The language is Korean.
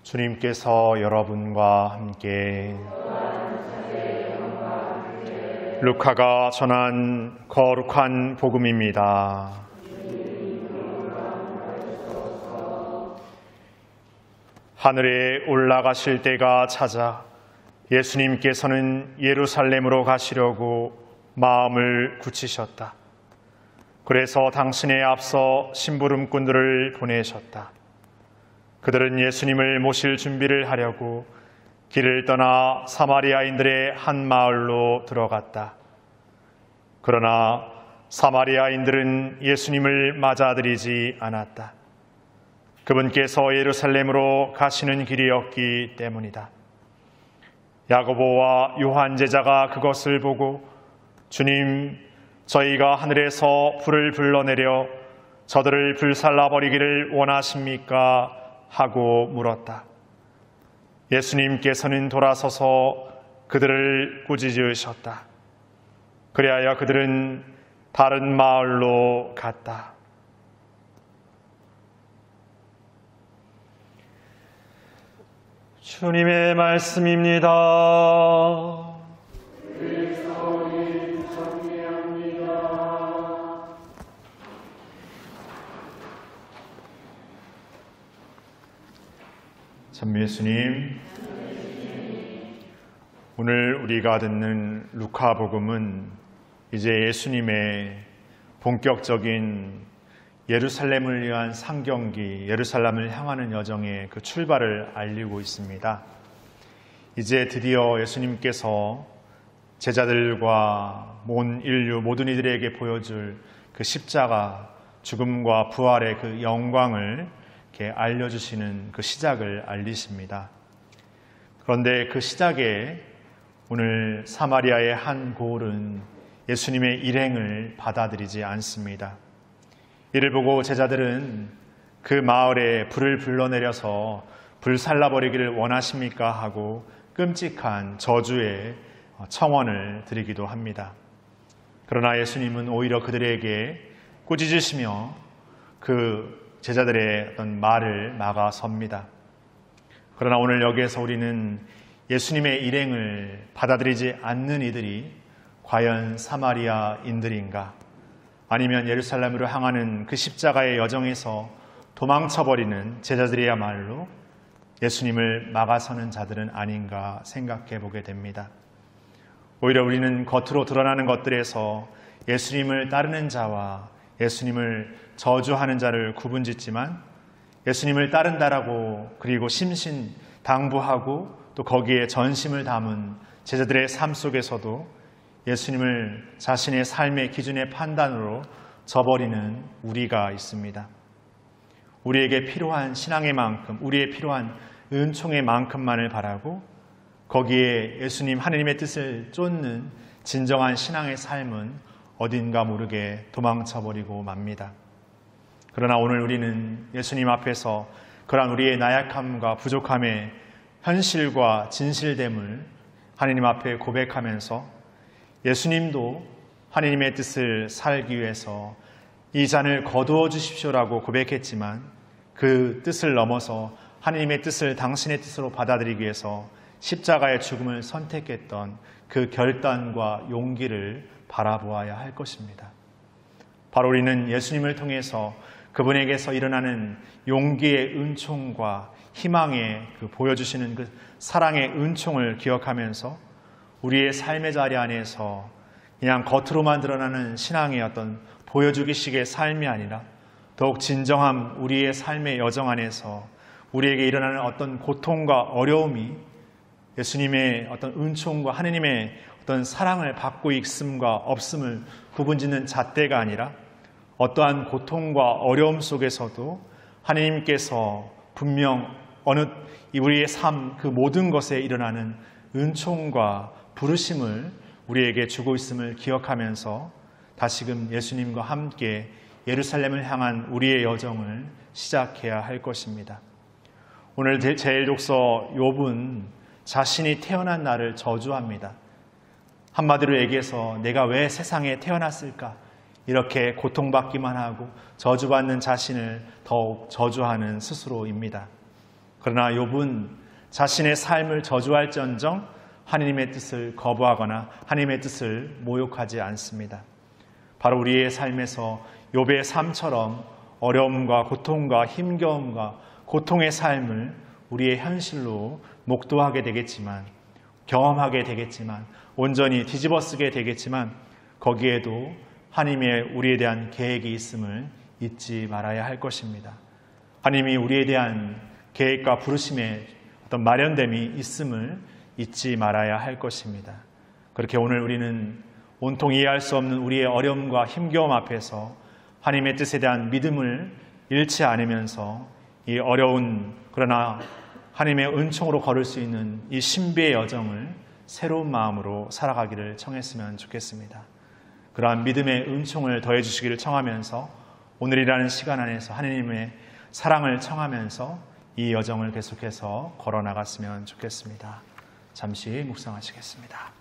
주님께서 여러분과 함께 루카가 전한 거룩한 복음입니다. 하늘에 올라가실 때가 찾아 예수님께서는 예루살렘으로 가시려고 마음을 굳히셨다. 그래서 당신에 앞서 심부름꾼들을 보내셨다. 그들은 예수님을 모실 준비를 하려고 길을 떠나 사마리아인들의 한 마을로 들어갔다. 그러나 사마리아인들은 예수님을 맞아들이지 않았다. 그분께서 예루살렘으로 가시는 길이었기 때문이다. 야고보와 요한 제자가 그것을 보고 주님, 저희가 하늘에서 불을 불러내려 저들을 불살라버리기를 원하십니까? 하고 물었다. 예수님께서는 돌아서서 그들을 꾸짖으셨다. 그리하여 그들은 다른 마을로 갔다. 주님의 말씀입니다. 참 예수님, 오늘 우리가 듣는 루카복음은 이제 예수님의 본격적인 예루살렘을 위한 상경기, 예루살렘을 향하는 여정의 그 출발을 알리고 있습니다. 이제 드디어 예수님께서 제자들과 온 인류 모든 이들에게 보여줄 그 십자가, 죽음과 부활의 그 영광을 이렇게 알려주시는 그 시작을 알리십니다. 그런데 그 시작에 오늘 사마리아의 한 고을은 예수님의 일행을 받아들이지 않습니다. 이를 보고 제자들은 그 마을에 불을 불러내려서 불살라버리기를 원하십니까? 하고 끔찍한 저주의 청원을 드리기도 합니다. 그러나 예수님은 오히려 그들에게 꾸짖으시며 그 제자들의 어떤 말을 막아섭니다. 그러나 오늘 여기에서 우리는 예수님의 일행을 받아들이지 않는 이들이 과연 사마리아인들인가? 아니면 예루살렘으로 향하는 그 십자가의 여정에서 도망쳐버리는 제자들이야말로 예수님을 막아서는 자들은 아닌가 생각해 보게 됩니다. 오히려 우리는 겉으로 드러나는 것들에서 예수님을 따르는 자와 예수님을 저주하는 자를 구분짓지만 예수님을 따른다라고 그리고 심신당부하고 또 거기에 전심을 담은 제자들의 삶 속에서도 예수님을 자신의 삶의 기준의 판단으로 저버리는 우리가 있습니다. 우리에게 필요한 신앙의 만큼, 우리의 필요한 은총의 만큼만을 바라고 거기에 예수님 하느님의 뜻을 쫓는 진정한 신앙의 삶은 어딘가 모르게 도망쳐버리고 맙니다. 그러나 오늘 우리는 예수님 앞에서 그러한 우리의 나약함과 부족함의 현실과 진실됨을 하느님 앞에 고백하면서 예수님도 하느님의 뜻을 살기 위해서 이 잔을 거두어 주십시오라고 고백했지만 그 뜻을 넘어서 하느님의 뜻을 당신의 뜻으로 받아들이기 위해서 십자가의 죽음을 선택했던 그 결단과 용기를 바라보아야 할 것입니다. 바로 우리는 예수님을 통해서 그분에게서 일어나는 용기의 은총과 희망의 그 보여주시는 그 사랑의 은총을 기억하면서 우리의 삶의 자리 안에서 그냥 겉으로만 드러나는 신앙의 어떤 보여주기식의 삶이 아니라 더욱 진정한 우리의 삶의 여정 안에서 우리에게 일어나는 어떤 고통과 어려움이 예수님의 어떤 은총과 하느님의 어떤 사랑을 받고 있음과 없음을 구분짓는 잣대가 아니라 어떠한 고통과 어려움 속에서도 하느님께서 분명 어느 우리의 삶 그 모든 것에 일어나는 은총과 부르심을 우리에게 주고 있음을 기억하면서 다시금 예수님과 함께 예루살렘을 향한 우리의 여정을 시작해야 할 것입니다. 오늘 제1독서 욥은 자신이 태어난 날을 저주합니다. 한마디로 얘기해서 내가 왜 세상에 태어났을까? 이렇게 고통받기만 하고 저주받는 자신을 더욱 저주하는 스스로입니다. 그러나 욥은 자신의 삶을 저주할지언정 하나님의 뜻을 거부하거나 하나님의 뜻을 모욕하지 않습니다. 바로 우리의 삶에서 욥의 삶처럼 어려움과 고통과 힘겨움과 고통의 삶을 우리의 현실로 목도하게 되겠지만, 경험하게 되겠지만, 온전히 뒤집어쓰게 되겠지만, 거기에도 하나님의 우리에 대한 계획이 있음을 잊지 말아야 할 것입니다. 하나님이 우리에 대한 계획과 부르심의 어떤 마련됨이 있음을 잊지 말아야 할 것입니다. 그렇게 오늘 우리는 온통 이해할 수 없는 우리의 어려움과 힘겨움 앞에서 하나님의 뜻에 대한 믿음을 잃지 않으면서 이 어려운 그러나 하나님의 은총으로 걸을 수 있는 이 신비의 여정을 새로운 마음으로 살아가기를 청했으면 좋겠습니다. 그러한 믿음의 은총을 더해 주시기를 청하면서 오늘이라는 시간 안에서 하나님의 사랑을 청하면서 이 여정을 계속해서 걸어나갔으면 좋겠습니다. 잠시 묵상하시겠습니다.